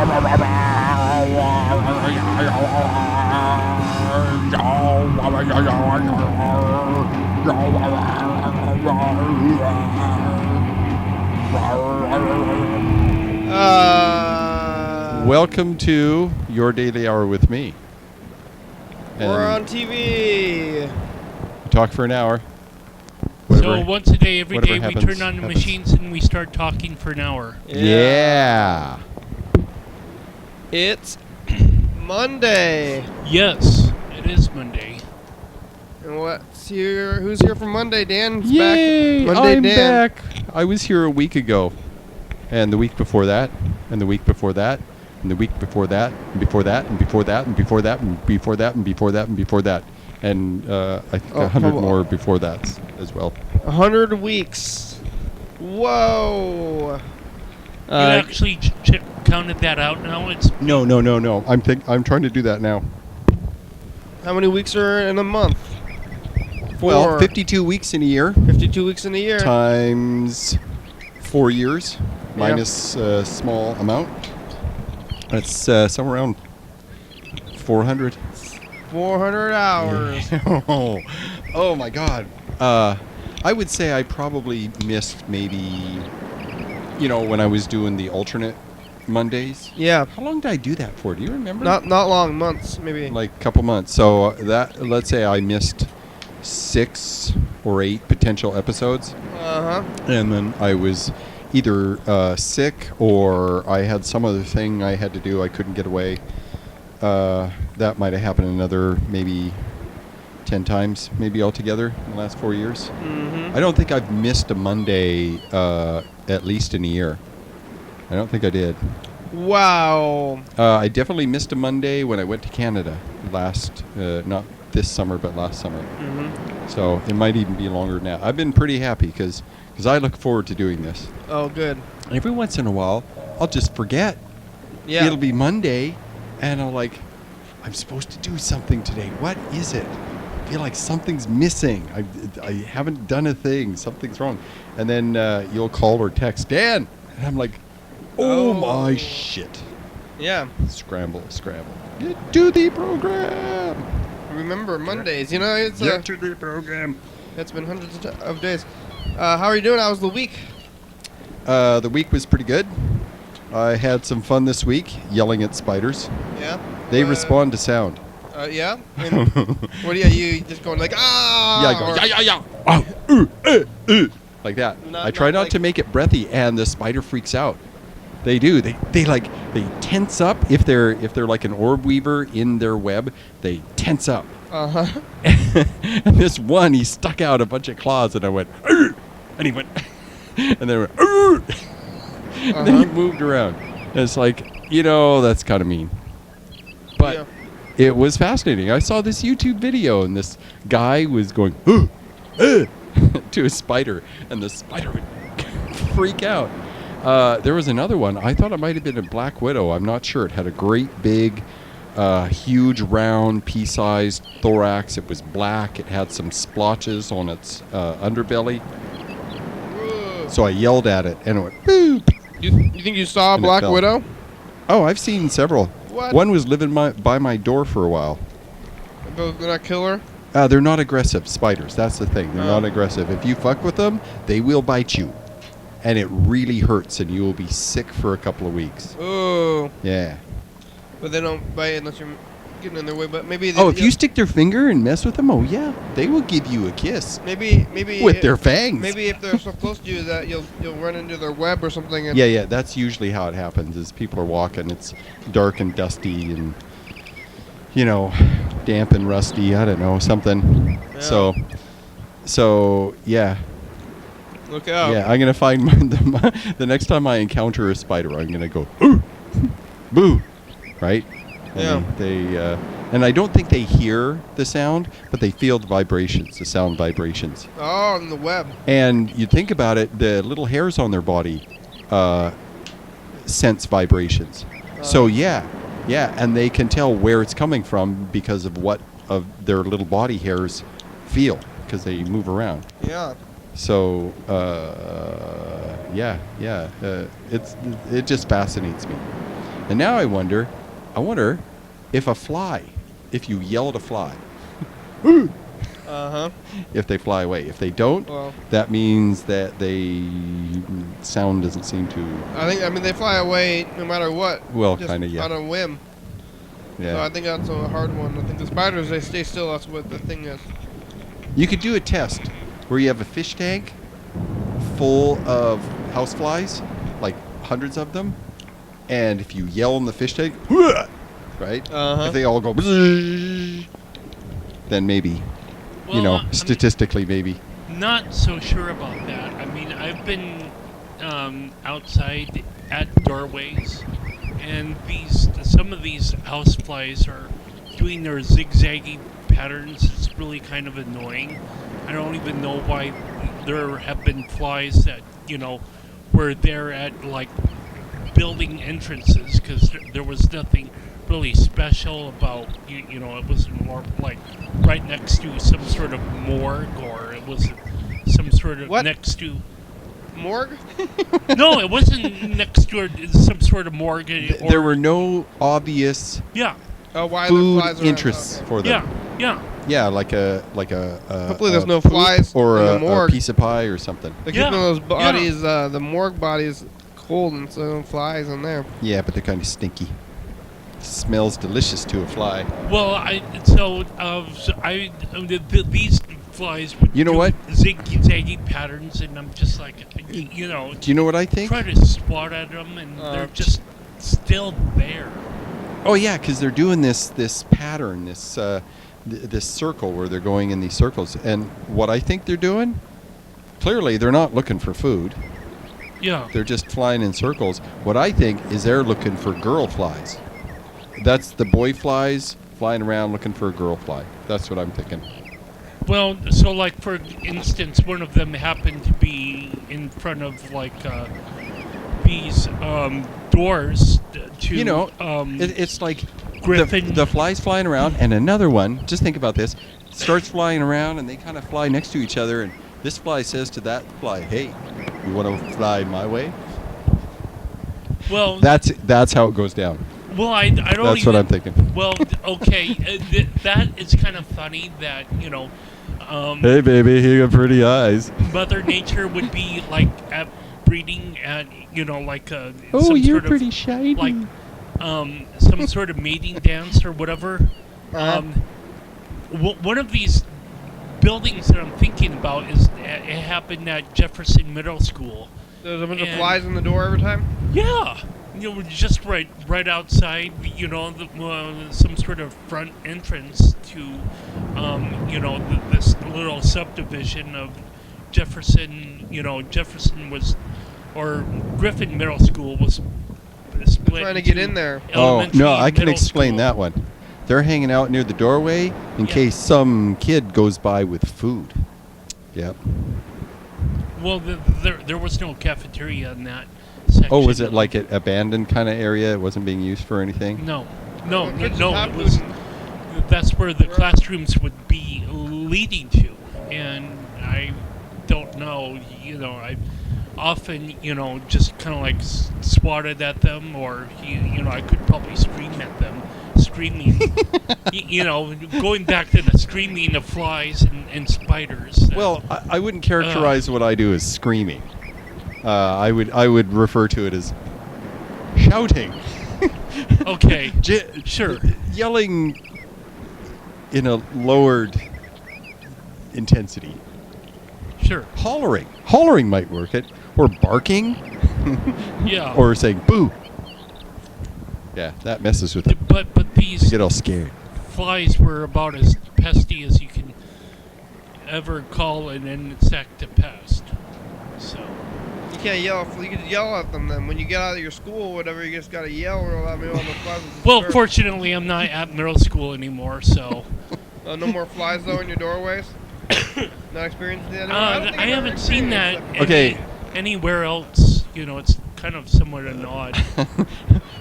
Welcome to Your Daily Hour with me. We're on TV. We talk for an hour. So once a day, every day, happens, we turn on the machines and we start talking for an hour. Yeah. It's Monday. Yes, it is Monday. And what's here? Who's here for Monday? Dan's Yay! back. Monday, I'm Dan. back. I was here a week ago, and the week before that, and the week before that, and the week before that, and before that, and before that, and before that, and before that, and before that, and before that, and I think 100 more before that as well. 100 weeks. Whoa. You actually counted that out now? It's No. I'm trying to do that now. How many weeks are in a month? Well, 52 weeks in a year. 52 weeks in a year. Times 4 years, minus a small amount. That's somewhere around 400. 400 hours. Oh my God. I would say I probably missed maybe, when I was doing the alternate Mondays. Yeah. How long did I do that for? Do you remember? Not long, months, maybe. Like a couple months. So let's say I missed 6 or 8 potential episodes. Uh-huh. And then I was either sick or I had some other thing I had to do. I couldn't get away. That might have happened another maybe 10 times, maybe altogether in the last 4 years. Mm-hmm. I don't think I've missed a Monday at least in a year. I don't think I did. Wow. I definitely missed a Monday when I went to Canada last, not this summer, but last summer. Mm-hmm. So it might even be longer now. I've been pretty happy because I look forward to doing this. Oh, good. And every once in a while, I'll just forget. Yeah. It'll be Monday, and I'm supposed to do something today. What is it? I feel like something's missing. I haven't done a thing. Something's wrong. And then you'll call or text, Dan. And I'm like, oh my shit. Yeah. Scramble. Get to the program. Remember, Mondays, it's Get to the program. It's been hundreds of days. How are you doing? How was the week? The week was pretty good. I had some fun this week yelling at spiders. Yeah. They respond to sound. Yeah. And what are you just going like ah? Yeah, I go yeah. Like that. I try not to make it breathy, and the spider freaks out. They do. They tense up if they're like an orb weaver in their web. They tense up. Uh-huh. And this one, he stuck out a bunch of claws, and I went, "Arr!" And he went, and then I went, "Arr!" And then he moved around. And it's like, that's kind of mean. But it was fascinating. I saw this YouTube video, and this guy was going, to a spider, and the spider would freak out. There was another one. I thought it might have been a black widow. I'm not sure. It had a great big, huge, round, pea-sized thorax. It was black. It had some splotches on its underbelly. So I yelled at it, and it went, boop. You think you saw a And it black fell. widow? Oh, I've seen several. What? One was living by my door for a while. They're not killer? They're not aggressive spiders. That's the thing. They're not aggressive. If you fuck with them, they will bite you. And it really hurts, and you will be sick for a couple of weeks. Oh. Yeah. But they don't bite unless you're getting in their way. But maybe. If you stick their finger and mess with them, oh yeah, they will give you a kiss. Maybe with their fangs. Maybe if they're so close to you that you'll run into their web or something. And Yeah. That's usually how it happens. Is people are walking, it's dark and dusty, and damp and rusty. I don't know, something. Yeah. So yeah. Look out. Yeah, I'm gonna find the next time I encounter a spider, I'm gonna go ooh, boo, right? And they and I don't think they hear the sound, but they feel the vibrations, the sound vibrations. Oh, in the web. And you think about it, the little hairs on their body sense vibrations. So yeah, and they can tell where it's coming from because of what of their little body hairs feel, because they move around. Yeah. So it just fascinates me. And now I wonder if a fly, if you yell at a fly, if they fly away. If they don't, Well, that means that sound doesn't seem to. I mean, they fly away no matter what. Well, just kind of, yeah. on a whim. Yeah. So I think that's a hard one. I think the spiders, they stay still. That's what the thing is. You could do a test where you have a fish tank full of houseflies, like hundreds of them, and if you yell in the fish tank, right? If they all go, then maybe, Well, statistically, maybe. Not so sure about that. I mean, I've been outside at doorways, and some of these houseflies are doing their zigzaggy patterns. It's really kind of annoying. I don't even know why there have been flies that were there at like building entrances, because there was nothing really special about it wasn't more like right next to some sort of morgue, or it was some sort of What? next to Morgue? no, it wasn't next to some sort of morgue. There were no obvious yeah, Oh, why food the flies around? interests Okay. for them. yeah. Yeah, like a Hopefully there's no poop flies or in the a morgue. piece of pie or something. They're Yeah, keeping those yeah. bodies, the morgue bodies, cold, and so flies in there. Yeah, but they're kind of stinky. Smells delicious to a fly. Well, these flies would You know do what? zigzaggy patterns, and I'm just like, Do you know what I think? try to swat at them, and they're just still there. Oh yeah, because they're doing this pattern, this circle where they're going in these circles. And what I think they're doing, clearly they're not looking for food. Yeah. They're just flying in circles. What I think is they're looking for girl flies. That's the boy flies flying around looking for a girl fly. That's what I'm thinking. Well, so like for instance, one of them happened to be in front of like these doors to It's like Griffin. the flies flying around, and another one, just think about this, starts flying around, and they kind of fly next to each other, and this fly says to that fly, hey, you want to fly my way? Well, That's how it goes down. well, I don't. That's even, what I'm thinking. Well, okay, that is kind of funny that Hey, baby, you got pretty eyes. Mother Nature would be like at breeding at like a Oh, some you're sort pretty of, shiny. like some sort of mating dance or whatever. One of these buildings that I'm thinking about it happened at Jefferson Middle School. There's a bunch of And- flies in the door every time? Yeah, just right outside. Some sort of front entrance to this little subdivision of Jefferson. Jefferson was, or Griffin Middle School was split. Trying to get into in there. Oh, elementary, no, I can middle explain school. that one. They're hanging out near the doorway in Yeah. case some kid goes by with food. Yep. Well, there was no cafeteria in that section. Oh, was it like an abandoned kind of area? It wasn't being used for anything? No. Kids It have was. food. That's where the classrooms would be leading to, and I don't know. I often, just kind of like swatted at them, or I could probably scream at them, screaming. Going back to the screaming of flies and spiders. Well, I wouldn't characterize what I do as screaming. I would refer to it as shouting. Okay. Sure. Yelling in a lowered intensity. Sure. Hollering might work it, or barking, Yeah. or saying boo. Yeah, that messes with them. But They these get all scared. flies were about as pesty as you can ever call an insect a pest. So. You can't yell. You could yell at them then. When you get out of your school or whatever, you just gotta yell real loud. Maybe all the flies will Well, disperse. fortunately, I'm not at middle school anymore, so. No more flies though in your doorways? Not experienced that? I haven't seen that Okay. anywhere else. it's kind of somewhat an odd.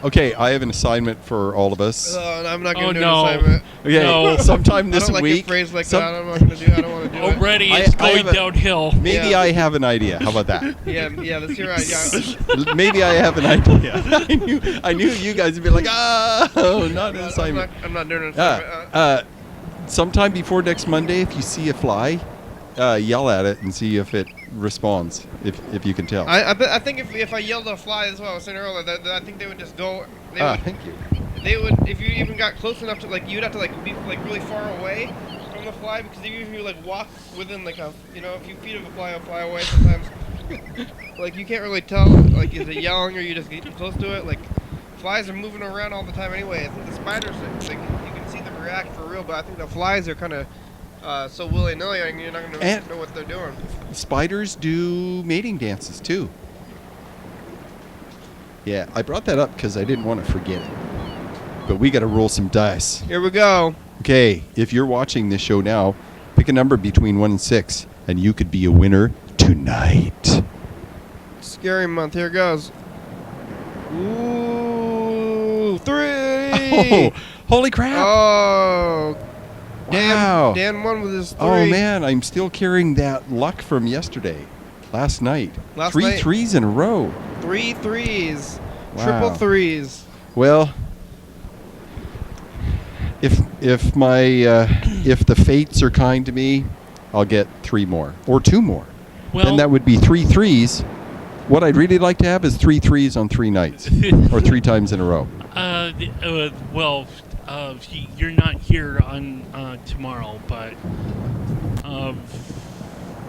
Okay, I have an assignment for all of us. I'm not going to do no. an assignment. Okay, No. sometime I this don't like week. a phrase like that. I'm not going to do. I don't want to do it. Already, I it's have going a- downhill. Maybe Yeah. I have an idea. How about that? Yeah, that's your idea. Maybe I have an idea. I knew you guys would be like, oh, not an assignment. I'm not doing an assignment. Sometime before next Monday, if you see a fly, yell at it and see if it responds, if you can tell. I think if I yelled at a fly, that's what I was saying earlier, that I think they would just go. Thank you. They would, if you even got close enough to, like, you'd have to, like, be, like, really far away from the fly, because even if you, like, walk within, like, a few feet of a fly away, sometimes, like, you can't really tell, like, is it yelling or you just getting close to it? Like, flies are moving around all the time anyway. I think the spiders, like, you can see them react for real, but I think the flies are kind of so willy-nilly, and you're not going to know what they're doing. Spiders do mating dances, too. Yeah, I brought that up because I didn't want to forget it. But we got to roll some dice. Here we go. Okay, if you're watching this show now, pick a number between 1 and 6, and you could be a winner tonight. Scary month. Here it goes. Ooh, 3. Oh, holy crap! Oh. Wow. Dan won with his 3. Oh man, I'm still carrying that luck from yesterday, last night. Three night. threes in a row. 3 threes. Wow. Triple threes. Well, if the fates are kind to me, I'll get 3 more or 2 more. Well, Then that would be 3 threes. What I'd really like to have is 3 threes on 3 nights, or 3 times in a row. You're not here on tomorrow, but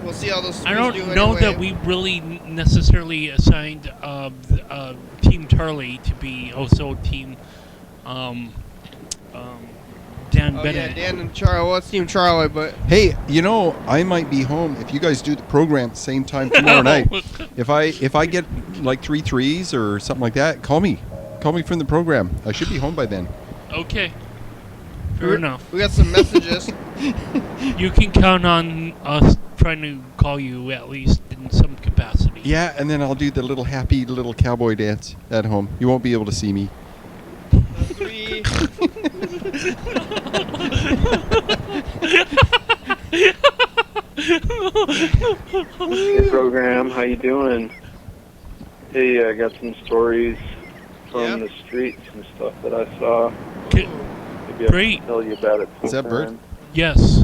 We'll see how those. I don't do know anyway. that we really necessarily assigned Team Charlie to be also Team Dan Oh Bennet. yeah, Dan and Charlie. Well, it's Team Charlie, but Hey, I might be home if you guys do the program at the same time tomorrow night. If I get like 3 threes or something like that, call me. Call me from the program. I should be home by then. Okay. Fair enough. we got some messages. You can count on us trying to call you at least in some capacity. Yeah, and then I'll do the little happy little cowboy dance at home. You won't be able to see me. 3. Hey program, how you doing? Hey, I got some stories from the streets and stuff that I saw. Okay. Maybe I Great. can tell you about it. Is that Bert? sometime. Yes.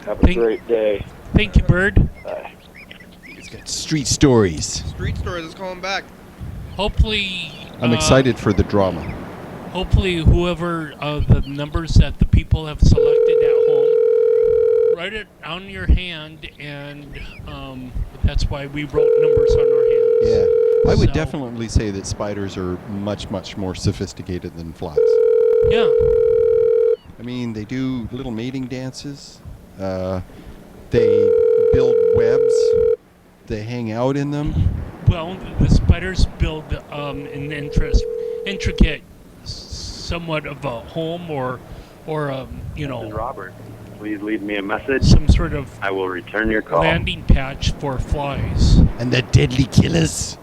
Have a great day. Thank you, Bird. Bye. He's got street stories. Street Stories is calling back. Hopefully. I'm excited for the drama. Hopefully, whoever the numbers that the people have selected at home, write it on your hand, and that's why we wrote numbers on our hands. Yeah. I would So- definitely say that spiders are much, much more sophisticated than flies. Yeah. I mean, they do little mating dances. They build webs. They hang out in them. Well, the spiders build an intricate, somewhat of a home or This is Robert. Please leave me a message. some sort of I will return your call. landing patch for flies. And the deadly killers.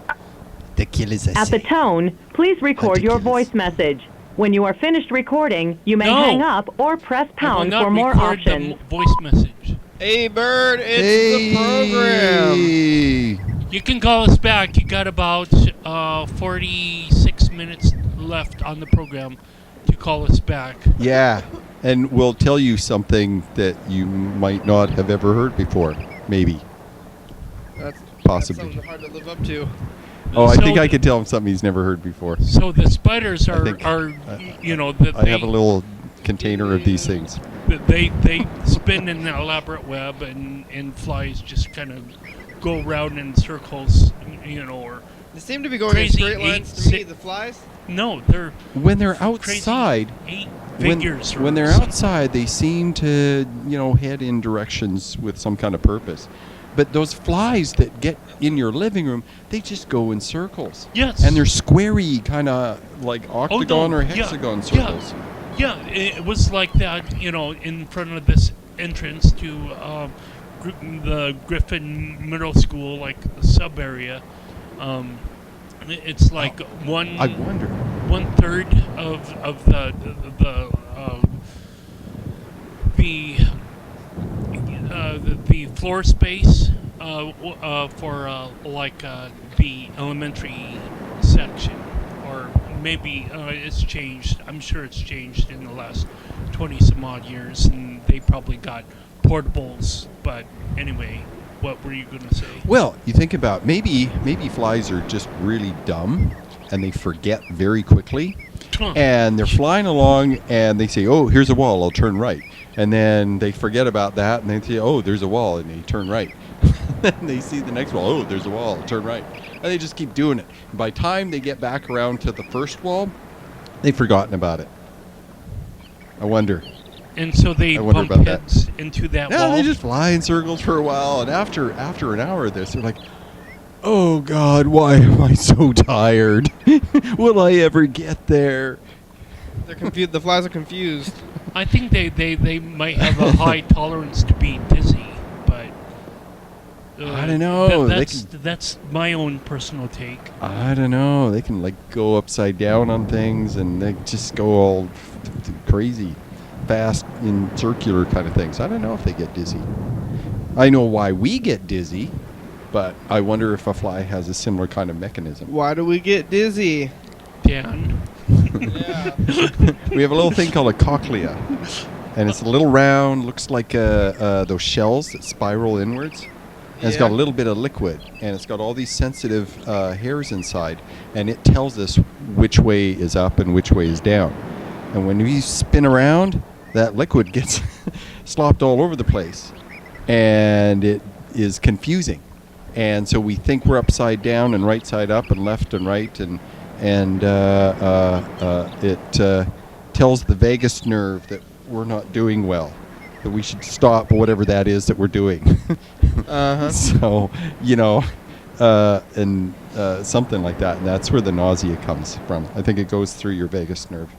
The killers, I At the say. tone, please record your Ridiculous. voice message. When you are finished recording, you may No. hang up or press I will pound not for more record the options. voice message. Hey, Bird, it's the program. Hey. You can call us back. You got about 46 minutes left on the program to call us back. Yeah, and we'll tell you something that you might not have ever heard before. Maybe. That's Possibly. something hard to live up to. Oh, I So think I the- could tell him something he's never heard before. So the spiders I are think- that I have a little container of these things. they spin in an elaborate web, and flies just kind of go around in circles, or They seem to be going Crazy in straight lines to me, the flies. no, they're When they're crazy outside, 8 when, figures. or when they're something. outside, they seem to, head in directions with some kind of purpose. But those flies that get in your living room, they just go in circles. Yes. And they're squarey, kind of like octagon or yeah, hexagon yeah. circles. Yeah, it was like that, in front of this entrance to the Griffin Middle School, like the sub area. It's like I wonder. 1/3 of the floor space for the elementary section, or maybe it's changed. I'm sure it's changed in the last 20 some odd years, and they probably got portables. But anyway, what were you going to say? Well, you think about maybe flies are just really dumb, and they forget very quickly. And they're flying along, and they say, "Oh, here's a wall. I'll turn right." And then they forget about that, and they say, "Oh, there's a wall," and they turn right. And they see the next wall. "Oh, there's a wall. I'll turn right." And they just keep doing it. And by the time they get back around to the first wall, they've forgotten about it. I wonder. And so they I wonder bump about that. heads into that Yeah, wall. they just fly in circles for a while, and after an hour of this, they're like, "Oh God, why am I so tired? Will I ever get there?" They're confused. The flies are confused. I think they might have a high tolerance to being dizzy, but I don't know. They that's my own personal take. I don't know. They can like go upside down on things, and they just go all crazy, fast in circular kind of things. I don't know if they get dizzy. I know why we get dizzy, but I wonder if a fly has a similar kind of mechanism. Why do we get dizzy? Dan. Yeah. We have a little thing called a cochlea, and it's a little round, looks like those shells that spiral inwards. And it's got a little bit of liquid, and it's got all these sensitive hairs inside, and it tells us which way is up and which way is down. And when we spin around, that liquid gets slopped all over the place, and it is confusing. And so we think we're upside down and right side up and left and right, and it tells the vagus nerve that we're not doing well, that we should stop whatever that is that we're doing. So, and something like that, and that's where the nausea comes from. I think it goes through your vagus nerve,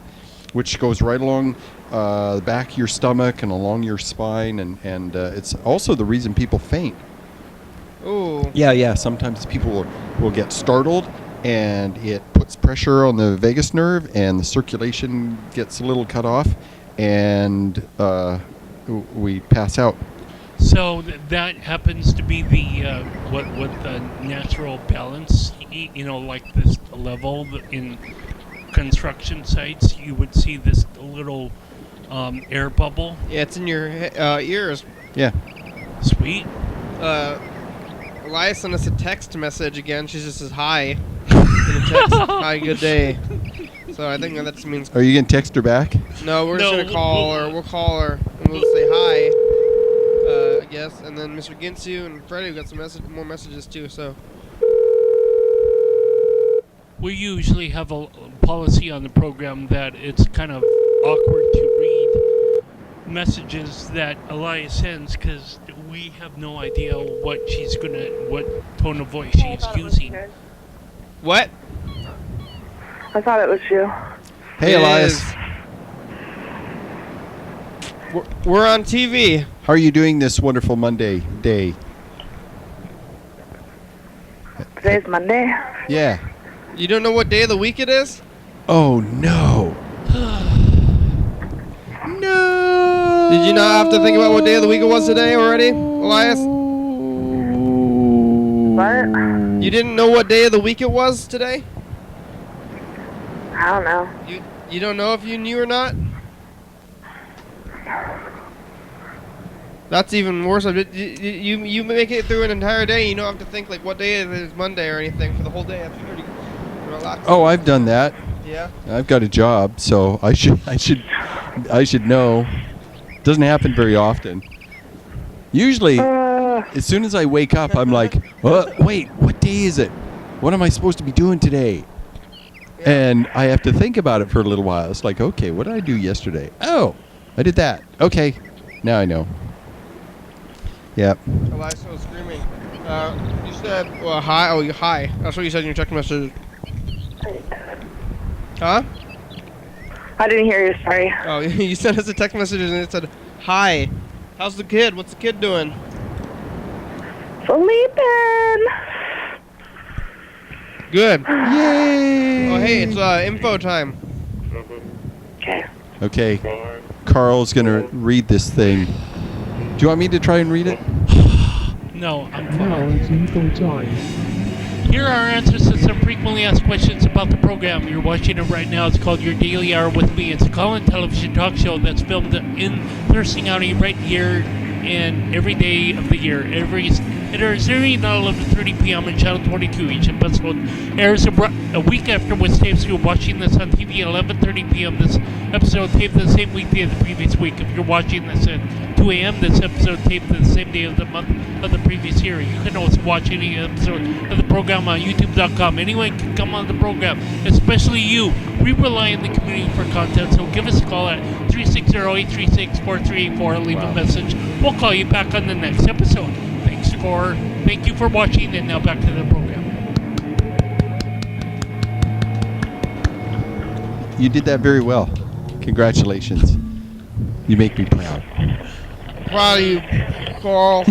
which goes right along the back of your stomach and along your spine, and it's also the reason people faint. Oh. Yeah. Sometimes people will get startled, and it puts pressure on the vagus nerve, and the circulation gets a little cut off, and we pass out. So that happens to be the what the natural balance, like this level in construction sites. You would see this little air bubble. Yeah, it's in your ears. Yeah. Sweet. Elias sent us a text message again. She just says hi. In a text, hi, good day. So I think that just means. Are you gonna text her back? No, we're just gonna call her. We'll call her and we'll say hi. I guess, and then Mr. Ginsu and Freddie got some more messages too. So We usually have a policy on the program that it's kind of awkward to read messages that Elias sends because we have no idea what tone of voice she's using. what? I thought it was you. Hey, It Elias. is. We're on TV. How are you doing this wonderful Monday day? Today's Monday. Yeah. You don't know what day of the week it is? Oh no. No. Did you not have to think about what day of the week it was today already, Elias? What? You didn't know what day of the week it was today? I don't know. You don't know if you knew or not? That's even worse. You make it through an entire day. You don't have to think like what day it is Monday or anything for the whole day. That's pretty relaxing. Oh, I've done that. Yeah. I've got a job, so I should know. Doesn't happen very often. Usually, as soon as I wake up, I'm like, wait, what day is it? What am I supposed to be doing today? Yeah. And I have to think about it for a little while. It's like, okay, what did I do yesterday? Oh, I did that. Okay, now I know. Yep. Elias was screaming. You said hi. Oh, hi. That's what you said in your text message. Huh? I didn't hear you, sorry. Oh, you sent us a text message and it said, hi. How's the kid? What's the kid doing? Sleeping. Good. Yay! Oh, hey, it's info time. Okay. Okay. Carl's going to read this thing. Do you want me to try and read it? No, I'm fine. Here are our answers to some frequently asked questions about the program. You're watching it right now. It's called Your Daily Hour with Me. It's a call-in television talk show that's filmed in Thurston County right here and every day of the year. It airs every night at 11:30 p.m. on Channel 22. Each episode airs a week after Wednesday. If you're watching this on TV at 11:30 p.m., this episode taped the same weekday as the previous week. If you're watching this at 2 a.m., this episode taped the same day of the month of the previous year. You can also watch any episode of the program on YouTube.com. Anyone can come on the program, especially you. We rely on the community for content, so give us a call at 360-836-4384 and leave a message. We'll call you back on the next episode. Thank you for watching, and now back to the program. You did that very well. Congratulations. You make me proud. Proud of you, Carl.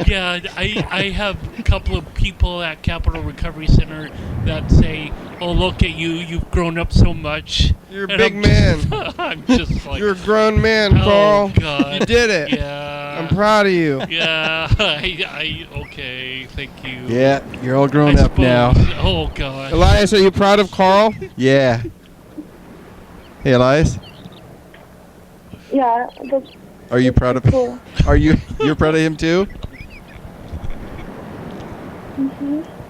Yeah, I have a couple of people at Capital Recovery Center that say, "Oh, look at you! You've grown up so much." You're a And big I'm man. just- I'm just like, You're a grown man, oh, Carl. God. You did it. Yeah. I'm proud of you. Yeah. Okay. Thank you. Yeah, you're all grown up now. Oh God. Elias, are you proud of Carl? Yeah. Hey, Elias. Yeah, that's Are you proud of cool. You're proud of him too?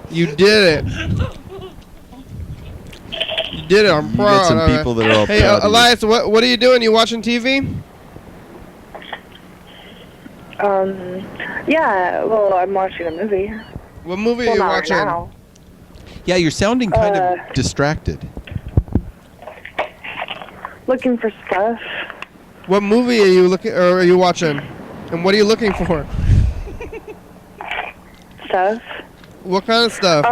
You did it. You did it. I'm You proud. got some of it. people that are all Hey, proud of you. Elias, what are you doing? You watching TV? Yeah, well, I'm watching a movie. What movie Well, are you not right watching? now. Yeah, you're sounding kind of distracted. Looking for stuff. What movie are you looking or are you watching? And what are you looking for? Stuff. What kind of stuff?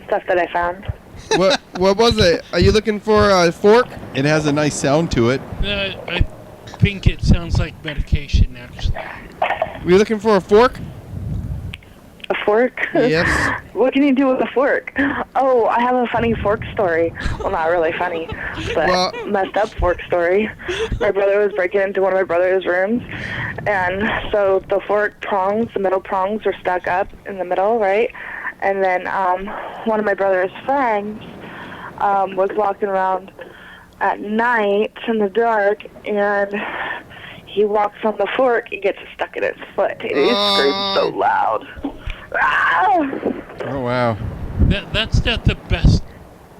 Stuff that I found. What was it? Are you looking for a fork? It has a nice sound to it. I think it sounds like medication, actually. Were you looking for a fork? A fork? Yes. What can you do with a fork? Oh, I have a funny fork story. Well, not really funny, but messed up fork story. My brother was breaking into one of my brother's rooms, and so the fork prongs, the middle prongs, were stuck up in the middle, right? And then one of my brother's friends was walking around at night in the dark, and he walks on the fork and gets it stuck in his foot. And he screams so loud. Ah! Oh wow. That's not the best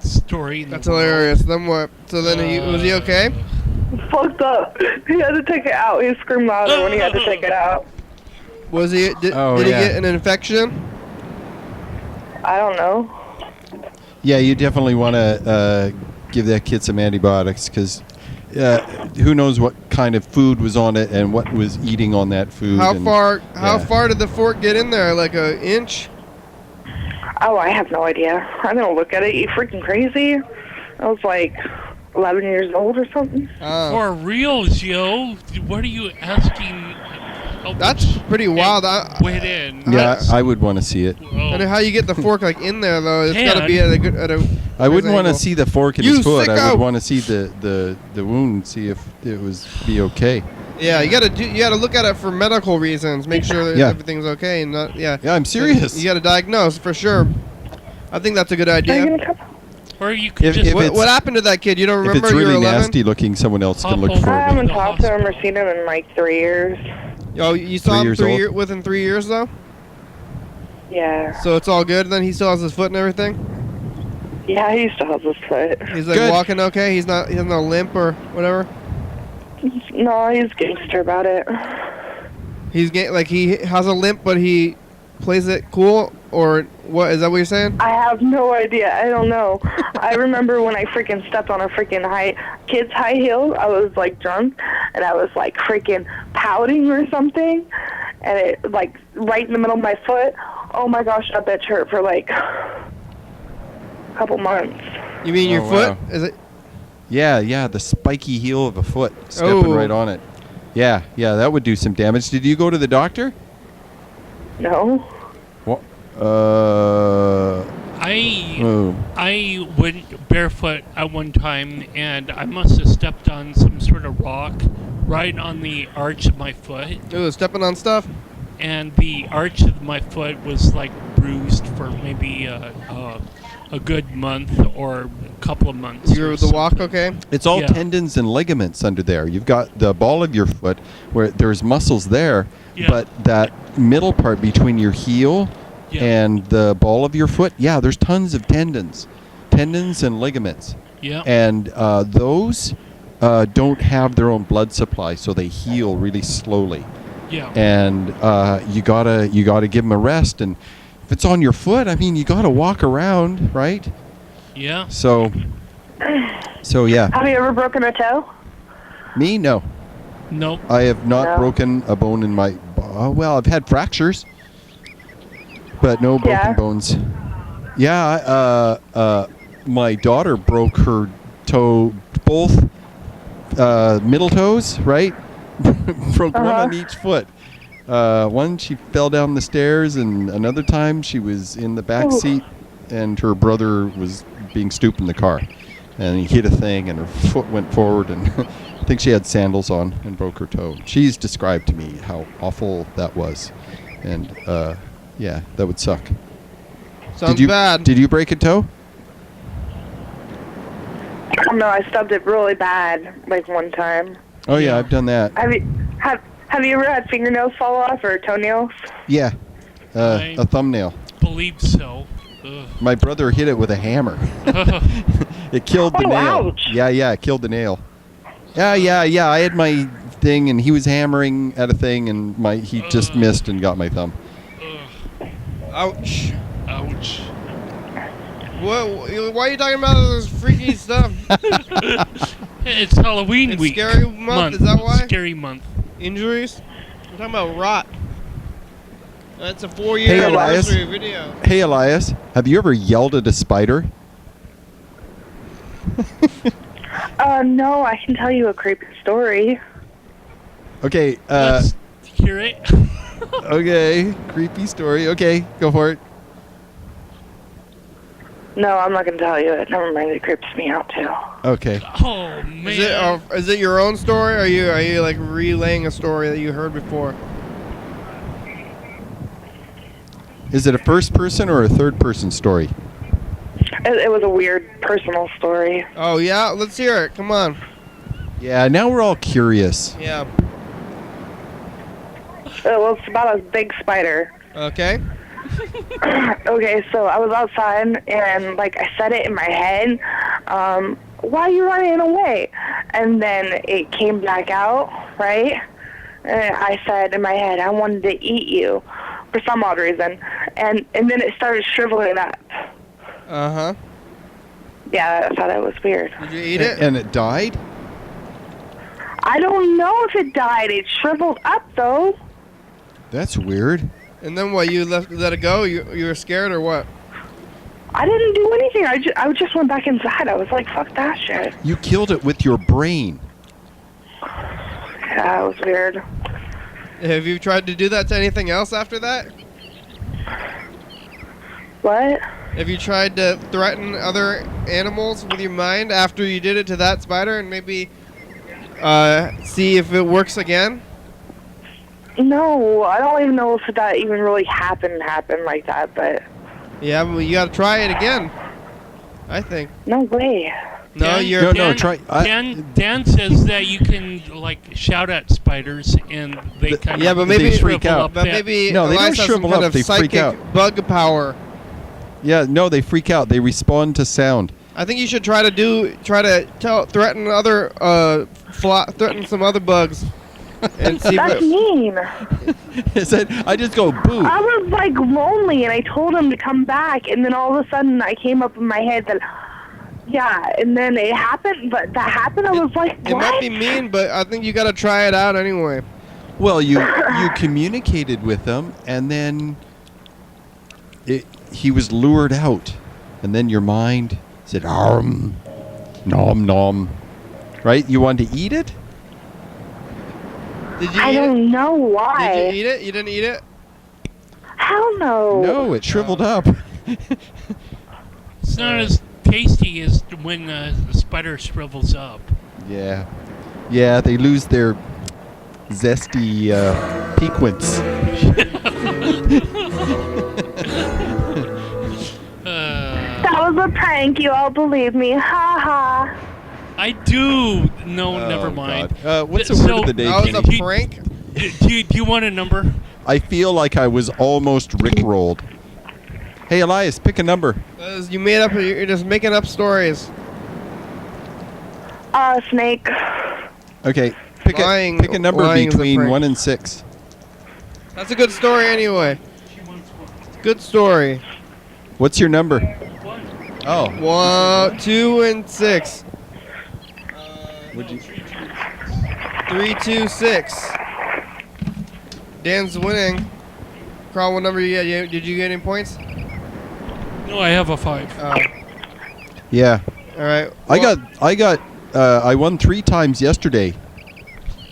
story. That's hilarious. Then what? So then was he okay? Fucked up. He had to take it out. He screamed louder when he had to take it out. Was he? Did he get an infection? I don't know. Yeah, you definitely want to give that kid some antibiotics because who knows what kind of food was on it and what was eating on that food. How far did the fork get in there? Like an inch? Oh, I have no idea. I'm gonna look at it. You freaking crazy? I was like 11 years old or something. For reals, yo. What are you asking? That's pretty wild. Wait in. Yeah, I would want to see it. I know how you get the fork like in there though. It's got to Man. be at a good. I wouldn't want to angle. see the fork in You his foot. I sicko! would want to see the wound and see if it was be okay. Yeah, you gotta look at it for medical reasons. Make sure that Yeah. everything's okay and not. Yeah. Yeah, I'm serious. You gotta diagnose for sure. I think that's a good idea. Or you could If just. What happened to that kid? You don't If remember? it's You were really 11? nasty looking, someone else can look Hop for I it. haven't talked to him or seen him in like 3 years. Oh, you saw 3 him years old? within 3 years though. Yeah. So it's all good. Then he still has his foot and everything. Yeah, he still has his foot. He's like Good. walking okay. He has no limp or whatever. No, he's gangster about it. He has a limp, but he plays it cool. Or what? Is that what you're saying? I have no idea. I don't know. I remember when I freaking stepped on a freaking kid's high heel. I was like drunk, and I was like freaking pouting or something, and it like right in the middle of my foot. Oh my gosh, that bitch hurt for like a couple months. You mean your Oh, foot? wow. Is it? Yeah, the spiky heel of a foot stepping Oh. right on it. Yeah, that would do some damage. Did you go to the doctor? No. I went barefoot at one time, and I must have stepped on some sort of rock right on the arch of my foot. Ooh, stepping on stuff? And the arch of my foot was like bruised for maybe a good month or a couple of months. You were the walk okay? It's all tendons and ligaments under there. You've got the ball of your foot where there's muscles there, but that middle part between your heel and the ball of your foot, there's tons of tendons and ligaments. Yeah. And those don't have their own blood supply, so they heal really slowly. Yeah. And you gotta give them a rest. And if it's on your foot, I mean, you gotta walk around, right? Yeah. So yeah. Have you ever broken a toe? Me, no. Nope. I have not broken a bone in my. Well, I've had fractures, but no broken bones. Yeah. My daughter broke her toe, both middle toes, right? Broke one on each foot. One, she fell down the stairs, and another time she was in the back seat, and her brother was being stupid in the car, and he hit a thing, and her foot went forward, and I think she had sandals on and broke her toe. She's described to me how awful that was, and that would suck. Sounds bad. Did you break a toe? No, I stubbed it really bad, like one time. Oh yeah, I've done that. Have you ever had fingernails fall off or toenails? Yeah, a thumbnail. Believe so. Ugh. My brother hit it with a hammer. It killed the nail. Ouch. Yeah, it killed the nail. Yeah. I had my thing, and he was hammering at a thing, and he just missed and got my thumb. Ouch. Ouch. Why are you talking about this freaky stuff? It's Halloween week. Scary month, is that why? Scary month. Injuries? We're talking about rot. That's a 4-year anniversary video. Hey, Elias. Have you ever yelled at a spider? No, I can tell you a creepy story. Okay. Let's hear it. Okay. Creepy story. Okay, go for it. No, I'm not going to tell you it. Never mind, it creeps me out too. Okay. Oh man. Is it your own story, or are you like relaying a story that you heard before? Is it a first person or a third person story? It was a weird personal story. Oh yeah, let's hear it. Come on. Yeah, now we're all curious. Yeah. Well, it's about a big spider. Okay. Okay, so I was outside, and like I said it in my head, why are you running away? And then it came back out, right? And I said in my head, I wanted to eat you for some odd reason. And then it started shriveling up. Uh-huh. Yeah, I thought that was weird. Did you eat it? And it died? I don't know if it died. It shriveled up, though. That's weird. And then what? You let it go? You were scared or what? I didn't do anything. I just went back inside. I was like, fuck that shit. You killed it with your brain. Yeah, it was weird. Have you tried to do that to anything else after that? What? Have you tried to threaten other animals with your mind after you did it to that spider, and maybe see if it works again? No, I don't even know if that even really happened like that, but... Yeah, well, you gotta try it again, I think. No way. No, try. Dan says that you can like shout at spiders and they kind of but maybe they freak out. But maybe no, they don't Elias has some shrivel kind up. of They freak psychic out. Bug power. Yeah, no, they freak out. They respond to sound. I think you should threaten other threaten some other bugs. And see That's mean. I just go boo. I was like lonely, and I told him to come back, and then all of a sudden I came up in my head that, yeah, and then it happened. But that happened. I was like, what? It might be mean, but I think you got to try it out anyway. Well, you communicated with him, and then he was lured out, and then your mind said, nom nom, right? You wanted to eat it? Did you I don't know why. Did you eat it? You didn't eat it? Hell no. No, it shriveled up. It's not as tasty as when the spider shrivels up. Yeah. Yeah, they lose their zesty piquance. That was a prank. You all believe me. Ha ha. I do. No, never mind. God. What's the So- word of the day, That was a Kenny? prank? Do you want a number? I feel like I was almost rickrolled. Hey, Elias, pick a number. You made up. You're just making up stories. Snake. Okay, pick Lying- a number lying is a between prank. 1 and 6. That's a good story anyway. Good story. What's your number? Oh. 1, 2, and 6. Would you? 3, 2, 6. Dan's winning. Carl, what number you get? Did you get any points? No, I have a 5. Yeah. All right. I won 3 times yesterday.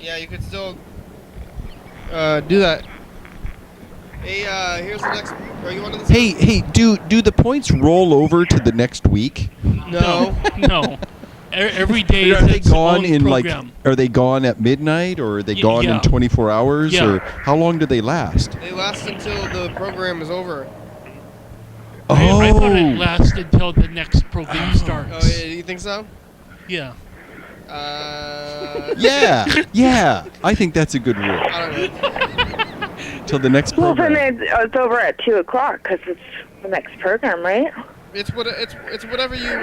Yeah, you could still do that. Hey, here's the next. Are you on to this? Hey, do the points roll over to the next week? No. No. Every day Are is they its gone own in program. are they gone at midnight or are they gone yeah. in 24 hours Yeah. or how long do they last? They last until the program is over. I thought it Oh. lasted until the next program starts. Oh, yeah, you think so? Yeah. Yeah. I think that's a good rule. I don't know. Till the next Well, then program. it's over at 2 o'clock because it's the next program, right? It's whatever you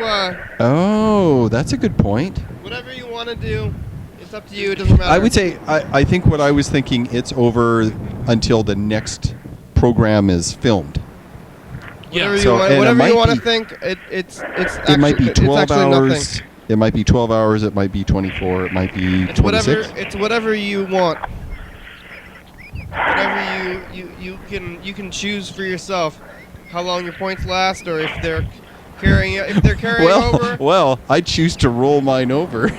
Oh, that's a good point. whatever you want to do. It's up to you. It doesn't matter. I would say I think what I was thinking it's over until the next program is filmed. Whatever Yeah. So, and it whatever might you want to be- think. It's It might be it's 12 actually hours. nothing. It might be 12 hours. It might be 24. It might be It's whatever. 26. It's whatever you want. Whatever you can choose for yourself how long your points last, or if they're carrying over. Well, I choose to roll mine over.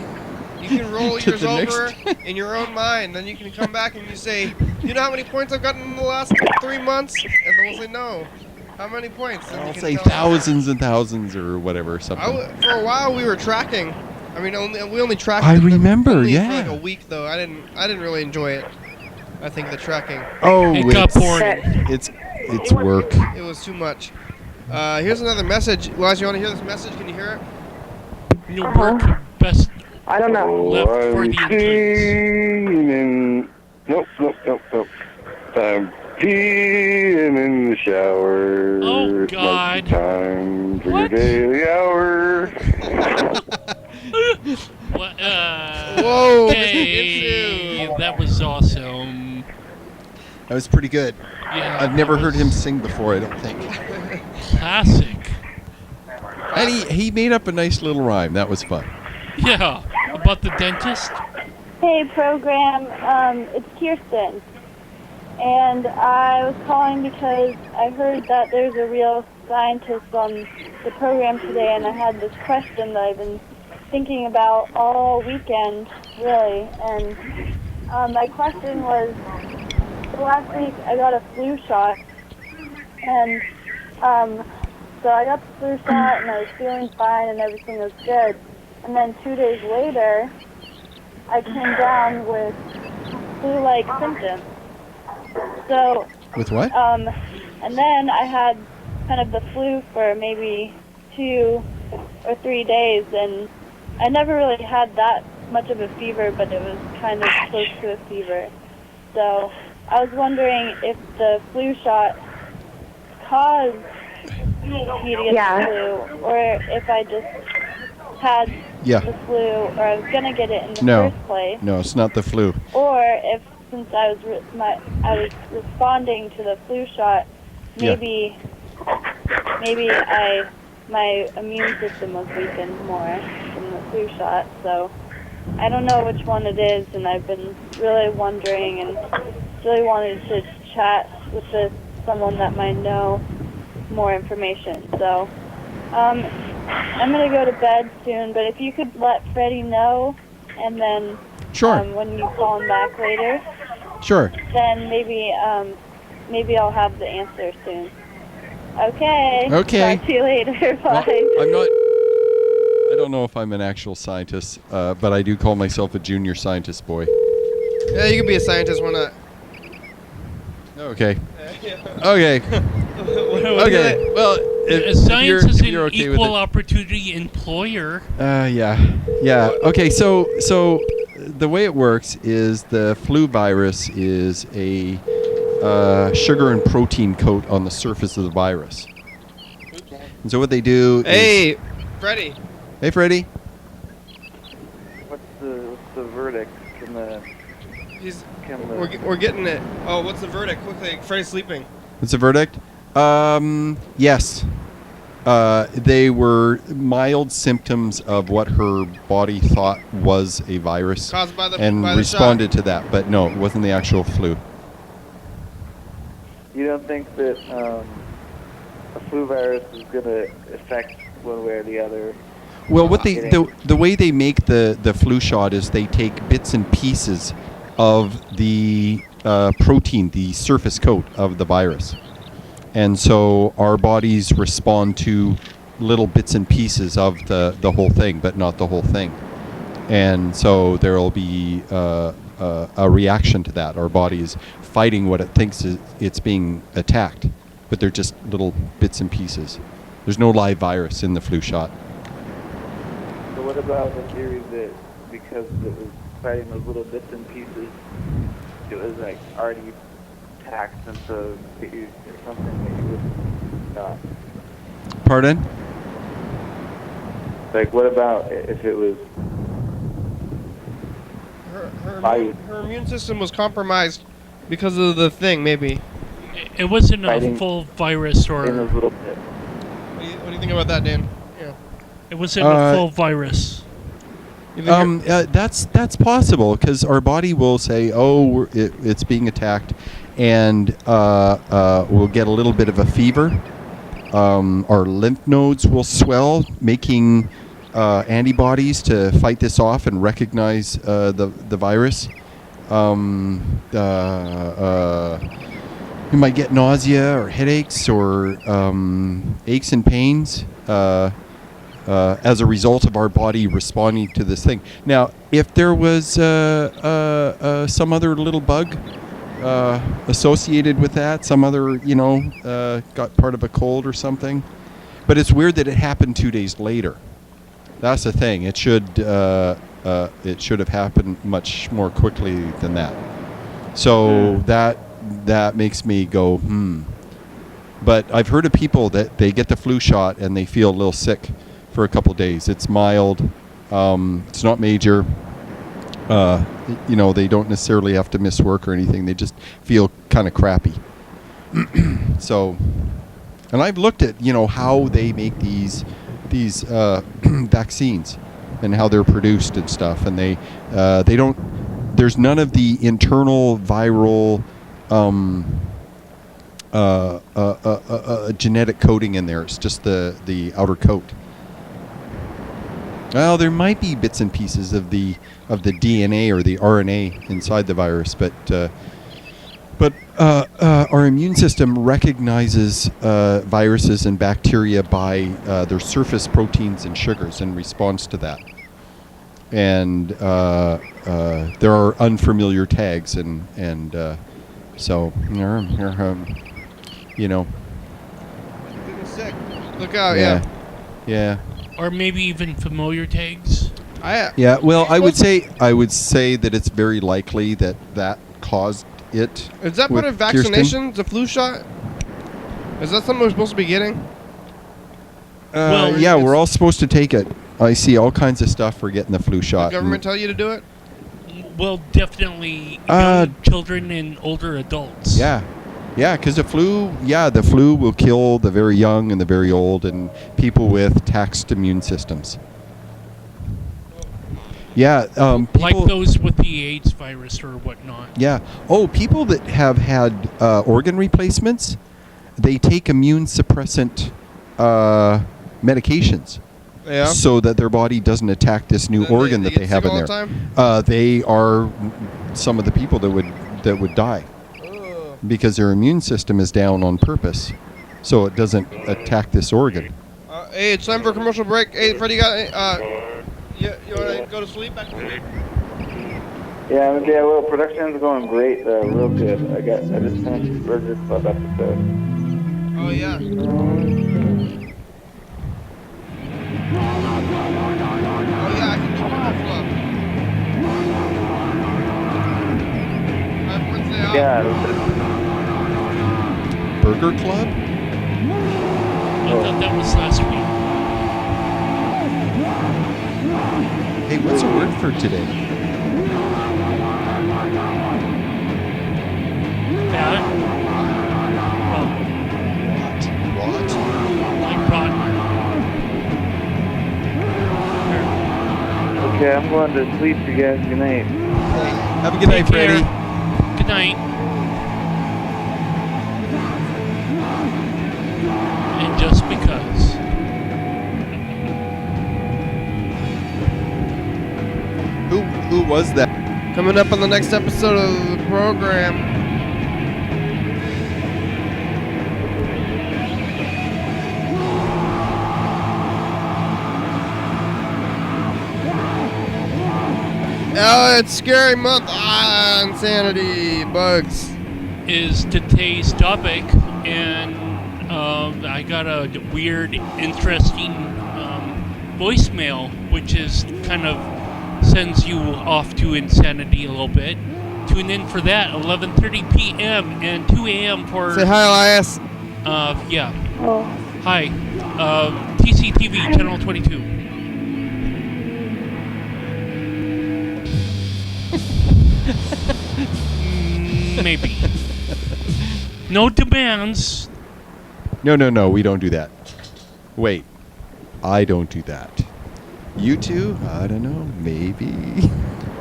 You can roll to yours the over next- in your own mind. Then you can come back and you say, "You know how many points I've gotten in the last 3 months?" And then we'll say, "No." How many points? And I'll you can say tell them. thousands and thousands or whatever. Something. For a while we were tracking. I mean, we only tracked. I it remember, only yeah. For like a week though. I didn't really enjoy it. I think the tracking. Oh, It got it's, boring. it's work. It was too much. Here's another message. Laz, you want to hear this message? Can you hear it? Your work best I don't know. left for I'm the interns. peeing. Nope. I'm peeing in the shower. Oh, It's God. time for your What? daily hour. What, Whoa, Hey, Mr. that was awesome. That was pretty good. Yeah, I've never that heard was him sing before. I don't think. Classic. And he made up a nice little rhyme. That was fun. Yeah, about the dentist. Hey, program. It's Kirsten. And I was calling because I heard that there's a real scientist on the program today, and I had this question that I've been thinking about all weekend, really. And my question was, last week I got a flu shot, and so I got the flu shot, and I was feeling fine, and everything was good. And then 2 days later, I came down with flu-like symptoms. So, With what? and then I had kind of the flu for maybe 2 or 3 days, and I never really had that much of a fever, but it was kind of close to a fever. So I was wondering if the flu shot caused me to get Yeah. the flu, or if I just had Yeah. the flu, or I was gonna get it in the No. first place, No, it's not the flu. or if since I was I was responding to the flu shot, Yeah. maybe my immune system was weakened more from the flu shot. So I don't know which one it is, and I've been really wondering and really wanted to chat with someone that might know more information. So I'm gonna go to bed soon, but if you could let Freddie know, and then Sure. when you call him back later, Sure. then maybe maybe I'll have the answer soon. Okay. Okay. Talk to you later. Well, Bye. I'm not. I don't know if I'm an actual scientist, but I do call myself a junior scientist boy. Yeah, you can be a scientist. Why not? Okay. Yeah. Okay. What Okay. Well, Science is an you're okay with equal it. opportunity employer. Yeah. Okay. So the way it works is the flu virus is a sugar and protein coat on the surface of the virus. And so what they do is... Hey, Freddie. Hey, Freddie. What's the verdict? We're getting it. Oh, what's the verdict? Quickly, Freddie's sleeping. What's the verdict? Yes. They were mild symptoms of what her body thought was a virus. Caused by the and by the responded to that, but no, it wasn't the actual flu. You don't think that a flu virus is going to affect one way or the other? Well, what the way they make the flu shot is they take bits and pieces of the protein, the surface coat of the virus. And so our bodies respond to little bits and pieces of the whole thing, but not the whole thing. And so there will be a reaction to that. Our body is fighting what it thinks it's being attacked, but they're just little bits and pieces. There's no live virus in the flu shot. So what about the theory that because it was fighting those little bits and pieces, it was like already taxed, and so it's something that you would not? Pardon? Like, what about if it was her immune system was compromised because of the thing? Maybe. It wasn't a Fighting full virus, in or those little bits? What do you think about that, Dan? Yeah. it wasn't a full virus. You think That's possible because our body will say, "Oh, it's being attacked," and we'll get a little bit of a fever. Our lymph nodes will swell, making antibodies to fight this off and recognize the virus. You might get nausea or headaches or aches and pains as a result of our body responding to this thing. Now, if there was some other little bug associated with that, some other, got part of a cold or something, but it's weird that it happened 2 days later. That's the thing. It should have happened much more quickly than that. So that makes me go, But I've heard of people that they get the flu shot and they feel a little sick for a couple days. It's mild. It's not major. They don't necessarily have to miss work or anything. They just feel kind of crappy. So, and I've looked at, how they make these vaccines and how they're produced and stuff. And they don't, there's none of the internal viral genetic coding in there. It's just the outer coat. Well, there might be bits and pieces of the DNA or the RNA inside the virus, but our immune system recognizes viruses and bacteria by their surface proteins and sugars and responds to that. And there are unfamiliar tags, and so Getting sick. Look out! Yeah. Or maybe even familiar tags. Yeah. Well, I would say that it's very likely that caused it. Is that part of vaccination? The flu shot? Is that something we're supposed to be getting? Yeah, we're all supposed to take it. I see all kinds of stuff for getting the flu shot. Did the government tell you to do it? Well, definitely young children and older adults. Yeah, because the flu will kill the very young and the very old and people with taxed immune systems. Yeah, like those with the AIDS virus or whatnot. Yeah. Oh, people that have had organ replacements, they take immune suppressant medications. Yeah. So that their body doesn't attack this new organ that they have in there. They are some of the people that would die. Ugh. because their immune system is down on purpose, so it doesn't attack this organ. Hey, it's time for a commercial break. Hey, Freddie, you want to go to sleep? Back to sleep? Yeah, well, production's going great, real good. I just finished Burger Club episode. Oh, yeah. Oh, yeah, I can do Burger Club. I have Wednesday off. Yeah. Burger Club? I thought that was last week. Hey, what's the word for today? Bad? Rot? Like rotten. Okay, I'm going to sleep, you guys. Good night. Have a good night, Take care. Freddie. Good night. And just because. Who was that? Coming up on the next episode of the program. Oh, it's scary month. Insanity bugs. Is today's topic, and I got a weird, interesting voicemail, which is kind of sends you off to insanity a little bit. Tune in for that, 11:30 p.m. and 2 a.m. for... Say hi, Elias. Yeah. Oh. Hi. TCTV, Channel 22. Maybe. No demands. No, we don't do that. Wait, I don't do that. You two? I don't know, maybe.